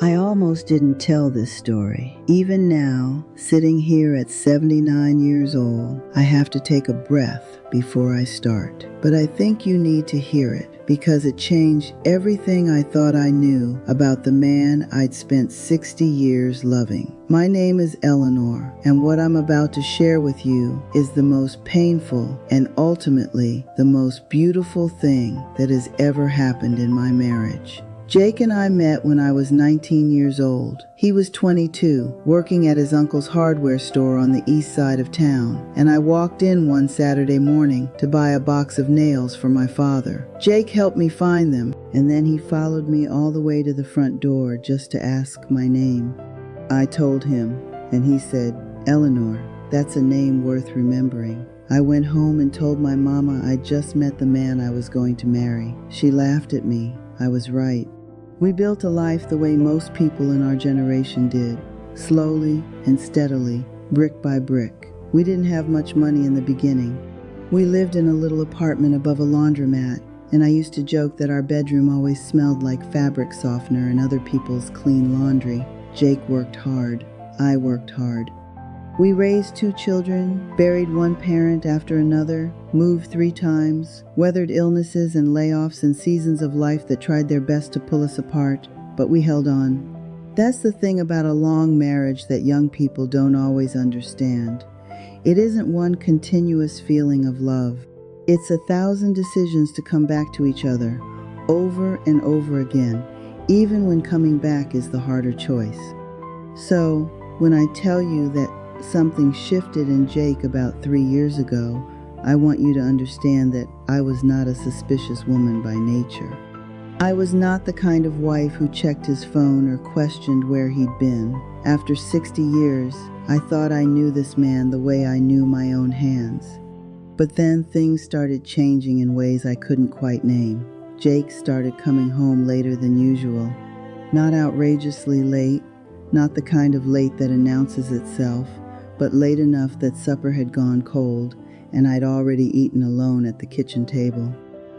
I almost didn't tell this story. Even now, sitting here at 79 years old, I have to take a breath before I start. But I think you need to hear it because it changed everything I thought I knew about the man I'd spent 60 years loving. My name is Eleanor, and what I'm about to share with you is the most painful and ultimately the most beautiful thing that has ever happened in my marriage. Jake and I met when I was 19 years old. He was 22, working at his uncle's hardware store on the east side of town, and I walked in one Saturday morning to buy a box of nails for my father. Jake helped me find them, and then he followed me all the way to the front door just to ask my name. I told him, and he said, "Eleanor, that's a name worth remembering." I went home and told my mama I'd just met the man I was going to marry. She laughed at me. I was right. We built a life the way most people in our generation did, slowly and steadily, brick by brick. We didn't have much money in the beginning. We lived in a little apartment above a laundromat, and I used to joke that our bedroom always smelled like fabric softener and other people's clean laundry. Jake worked hard. I worked hard. We raised 2 children, buried one parent after another, moved 3 times, weathered illnesses and layoffs and seasons of life that tried their best to pull us apart, but we held on. That's the thing about a long marriage that young people don't always understand. It isn't one continuous feeling of love. It's 1,000 decisions to come back to each other, over and over again, even when coming back is the harder choice. So, when I tell you that something shifted in Jake about 3 years ago, I want you to understand that I was not a suspicious woman by nature. I was not the kind of wife who checked his phone or questioned where he'd been. After 60 years, I thought I knew this man the way I knew my own hands. But then things started changing in ways I couldn't quite name. Jake started coming home later than usual. Not outrageously late, not the kind of late that announces itself, but late enough that supper had gone cold and I'd already eaten alone at the kitchen table.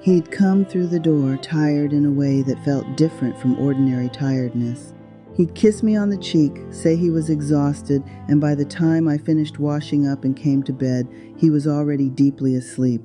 He'd come through the door tired in a way that felt different from ordinary tiredness. He'd kiss me on the cheek, say he was exhausted, and by the time I finished washing up and came to bed, he was already deeply asleep.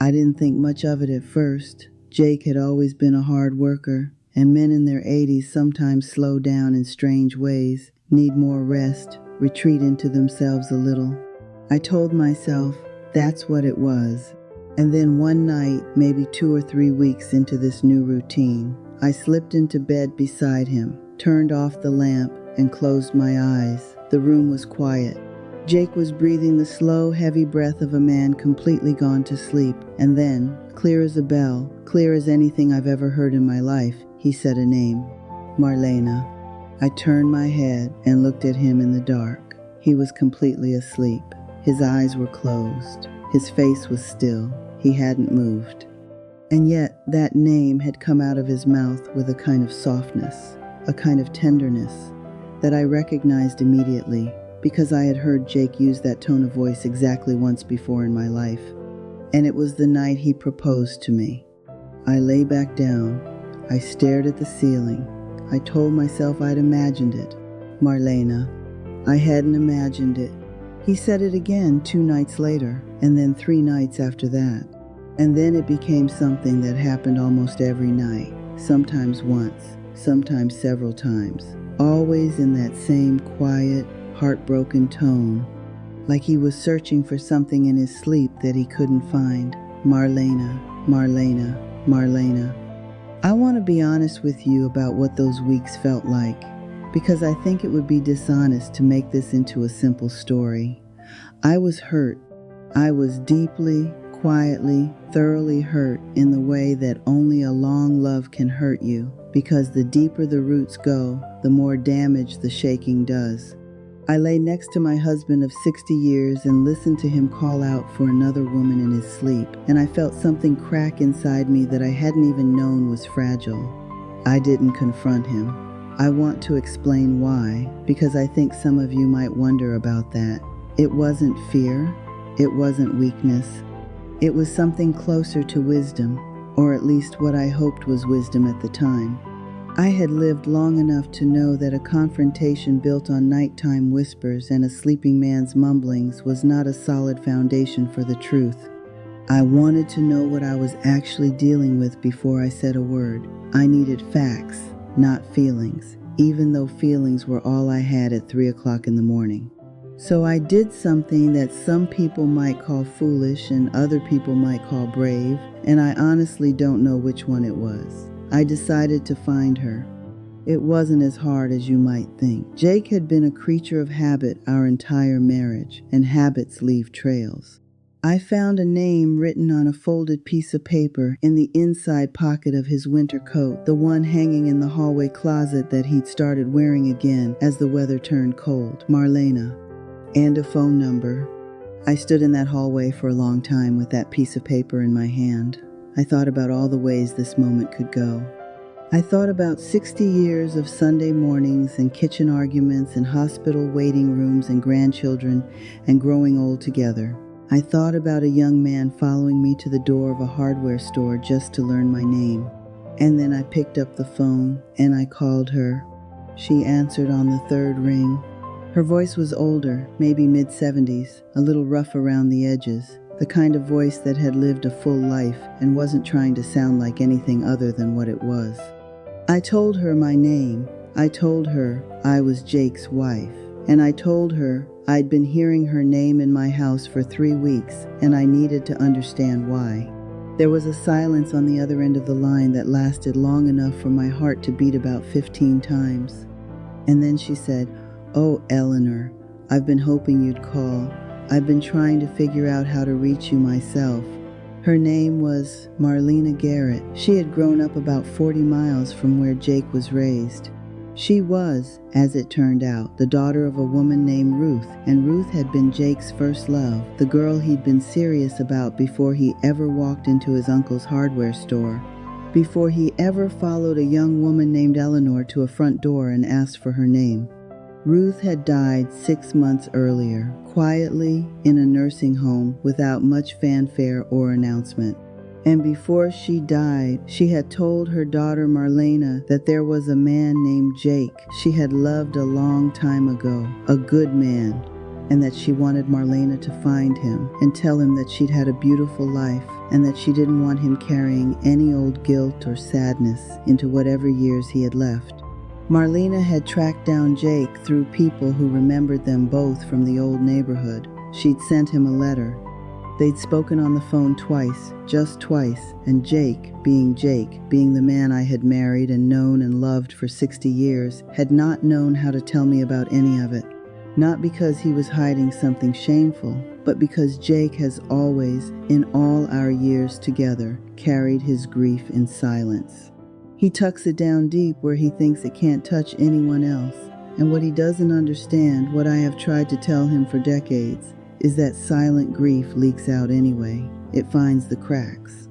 I didn't think much of it at first. Jake had always been a hard worker, and men in their 80s sometimes slow down in strange ways, need more rest, retreat into themselves a little. I told myself that's what it was. And then one night, maybe 2 or 3 weeks into this new routine, I slipped into bed beside him, turned off the lamp, and closed my eyes. The room was quiet. Jake was breathing the slow, heavy breath of a man completely gone to sleep. And then, clear as a bell, clear as anything I've ever heard in my life, he said a name. Marlena. I turned my head and looked at him in the dark. He was completely asleep. His eyes were closed. His face was still. He hadn't moved. And yet, that name had come out of his mouth with a kind of softness, a kind of tenderness, that I recognized immediately because I had heard Jake use that tone of voice exactly once before in my life. And it was the night he proposed to me. I lay back down. I stared at the ceiling. I told myself I'd imagined it. Marlena. I hadn't imagined it. He said it again 2 nights later, and then 3 nights after that. And then it became something that happened almost every night, sometimes once, sometimes several times, always in that same quiet, heartbroken tone, like he was searching for something in his sleep that he couldn't find. Marlena, Marlena, Marlena. I want to be honest with you about what those weeks felt like, because I think it would be dishonest to make this into a simple story. I was hurt. I was deeply, quietly, thoroughly hurt in the way that only a long love can hurt you, because the deeper the roots go, the more damage the shaking does. I lay next to my husband of 60 years and listened to him call out for another woman in his sleep, and I felt something crack inside me that I hadn't even known was fragile. I didn't confront him. I want to explain why, because I think some of you might wonder about that. It wasn't fear. It wasn't weakness. It was something closer to wisdom, or at least what I hoped was wisdom at the time. I had lived long enough to know that a confrontation built on nighttime whispers and a sleeping man's mumblings was not a solid foundation for the truth. I wanted to know what I was actually dealing with before I said a word. I needed facts, not feelings, even though feelings were all I had at 3 o'clock in the morning. So I did something that some people might call foolish and other people might call brave, and I honestly don't know which one it was. I decided to find her. It wasn't as hard as you might think. Jake had been a creature of habit our entire marriage, and habits leave trails. I found a name written on a folded piece of paper in the inside pocket of his winter coat, the one hanging in the hallway closet that he'd started wearing again as the weather turned cold. Marlena. And a phone number. I stood in that hallway for a long time with that piece of paper in my hand. I thought about all the ways this moment could go. I thought about 60 years of Sunday mornings and kitchen arguments and hospital waiting rooms and grandchildren and growing old together. I thought about a young man following me to the door of a hardware store just to learn my name. And then I picked up the phone and I called her. She answered on the third ring. Her voice was older, maybe mid-70s, a little rough around the edges, the kind of voice that had lived a full life and wasn't trying to sound like anything other than what it was. I told her my name. I told her I was Jake's wife. And I told her I'd been hearing her name in my house for 3 weeks, and I needed to understand why. There was a silence on the other end of the line that lasted long enough for my heart to beat about 15 times. And then she said, "Oh, Eleanor, I've been hoping you'd call. I've been trying to figure out how to reach you myself." Her name was Marlena Garrett. She had grown up about 40 miles from where Jake was raised. She was, as it turned out, the daughter of a woman named Ruth, and Ruth had been Jake's first love, the girl he'd been serious about before he ever walked into his uncle's hardware store, before he ever followed a young woman named Eleanor to a front door and asked for her name. Ruth had died 6 months earlier, quietly in a nursing home without much fanfare or announcement. And before she died, she had told her daughter Marlena that there was a man named Jake she had loved a long time ago, a good man, and that she wanted Marlena to find him and tell him that she'd had a beautiful life and that she didn't want him carrying any old guilt or sadness into whatever years he had left. Marlena had tracked down Jake through people who remembered them both from the old neighborhood. She'd sent him a letter. They'd spoken on the phone twice, just twice, and Jake, being the man I had married and known and loved for 60 years, had not known how to tell me about any of it. Not because he was hiding something shameful, but because Jake has always, in all our years together, carried his grief in silence. He tucks it down deep where he thinks it can't touch anyone else, and what he doesn't understand, what I have tried to tell him for decades, is that silent grief leaks out anyway. It finds the cracks.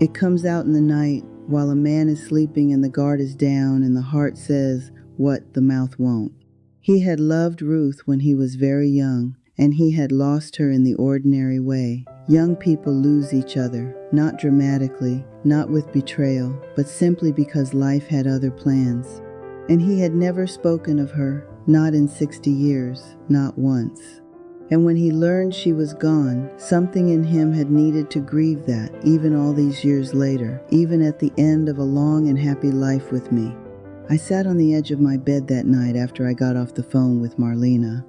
It comes out in the night while a man is sleeping and the guard is down and the heart says what the mouth won't. He had loved Ruth when he was very young, and he had lost her in the ordinary way. Young people lose each other, not dramatically, not with betrayal, but simply because life had other plans. And he had never spoken of her, not in 60 years, not once. And when he learned she was gone, something in him had needed to grieve that, even all these years later, even at the end of a long and happy life with me. I sat on the edge of my bed that night after I got off the phone with Marlena,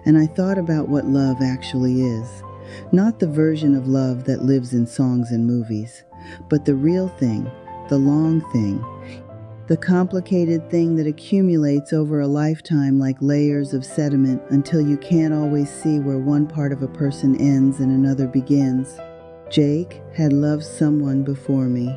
and I thought about what love actually is. Not the version of love that lives in songs and movies, but the real thing, the long thing, the complicated thing that accumulates over a lifetime like layers of sediment until you can't always see where one part of a person ends and another begins. Jake had loved someone before me.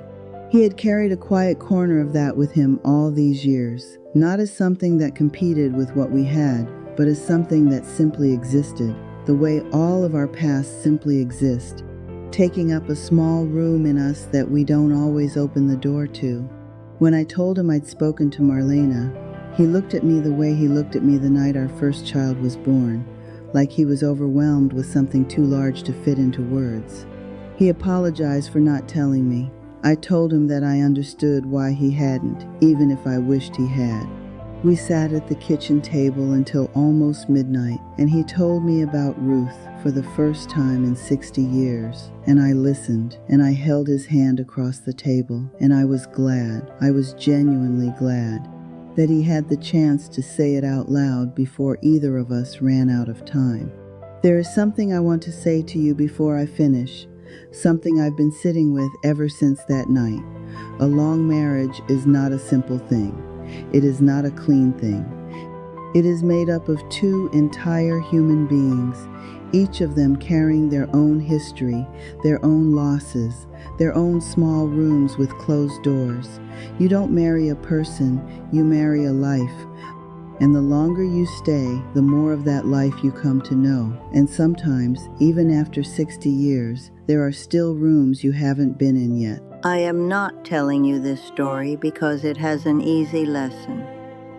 He had carried a quiet corner of that with him all these years, not as something that competed with what we had, but as something that simply existed, the way all of our past simply exist, taking up a small room in us that we don't always open the door to. When I told him I'd spoken to Marlena, he looked at me the way he looked at me the night our first child was born, like he was overwhelmed with something too large to fit into words. He apologized for not telling me. I told him that I understood why he hadn't, even if I wished he had. We sat at the kitchen table until almost midnight, and he told me about Ruth for the first time in 60 years. And I listened, and I held his hand across the table, and I was glad, I was genuinely glad, that he had the chance to say it out loud before either of us ran out of time. There is something I want to say to you before I finish, something I've been sitting with ever since that night. A long marriage is not a simple thing. It is not a clean thing. It is made up of two entire human beings, each of them carrying their own history, their own losses, their own small rooms with closed doors. You don't marry a person, you marry a life. And the longer you stay, the more of that life you come to know. And sometimes, even after 60 years, there are still rooms you haven't been in yet. I am not telling you this story because it has an easy lesson.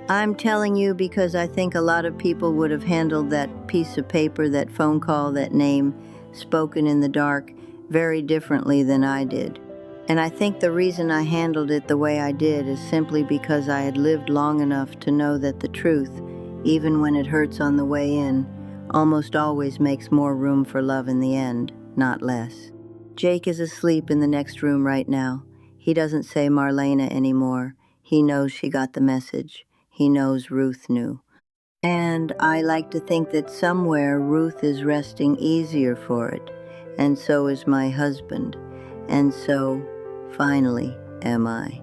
I'm telling you because I think a lot of people would have handled that piece of paper, that phone call, that name, spoken in the dark, very differently than I did. And I think the reason I handled it the way I did is simply because I had lived long enough to know that the truth, even when it hurts on the way in, almost always makes more room for love in the end, not less. Jake is asleep in the next room right now. He doesn't say Marlena anymore. He knows she got the message. He knows Ruth knew. And I like to think that somewhere Ruth is resting easier for it. And so is my husband. And so, finally, am I.